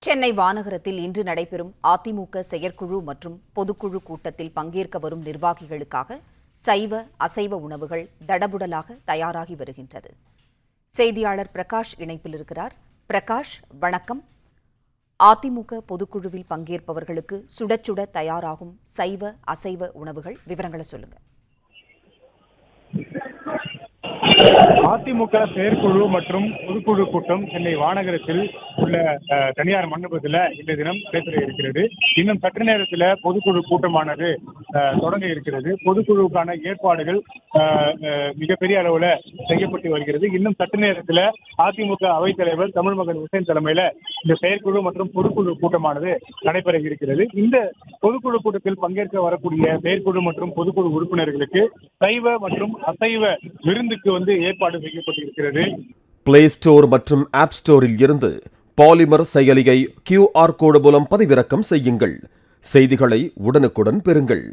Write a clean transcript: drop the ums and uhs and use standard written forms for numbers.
சென்னை வானகரத்தில் இன்று நடைபெறும் அதிமுக செயற்குழு மற்றும் பொதுக்குழு கூட்டத்தில் பங்கேற்க வரும் நிர்வாகிகளுக்காக சைவ அசைவ உணவுகள் தடபுடலாக தயாராகி வருகின்றது. செய்தியாளர் பிரகாஷ் இணைப்பில் இருக்கிறார். பிரகாஷ், வணக்கம். அதிமுக பொதுக்குழுவில் பங்கேற்பவர்களுக்கு சுட சுட தயாராகும் சைவ அசைவ உணவுகள் விவரங்களை சொல்லுங்க. அதிமுக செயற்குழு மற்றும் பொதுக்குழு கூட்டம் சென்னை வானகரத்தில் உள்ள தனியார் மண்டபத்தில் இன்றைய தினம் நடைபெற இருக்கிறது. இன்னும் சற்று நேரத்தில் பொதுக்குழு கூட்டமானது தொடங்க இருக்கிறது. பொதுக்குழுவுக்கான ஏற்பாடுகள் மிகப்பெரிய அளவில் செய்யப்பட்டு வருகிறது. இன்னும் சற்று நேரத்தில் அதிமுக அவைத்தலைவர் தமிழ்மகன் உசேன் தலைமையில் இந்த செயற்குழு மற்றும் பொதுக்குழு கூட்டமானது நடைபெற இருக்கிறது. இந்த பொதுக்குழு கூட்டத்தில் பங்கேற்க வரக்கூடிய செயற்குழு மற்றும் பொதுக்குழு உறுப்பினர்களுக்கு சைவ மற்றும் அசைவ விருந்துக்கு ஏற்பாடு செய்யப்பட்டிருக்கிறது. பிளே ஸ்டோர் மற்றும் ஆப் ஸ்டோரில் இருந்து பாலிமர் செயலியை QR கோடு மூலம் பதிவிறக்கம் செய்யுங்கள். செய்திகளை உடனுக்குடன் பெறுங்கள்.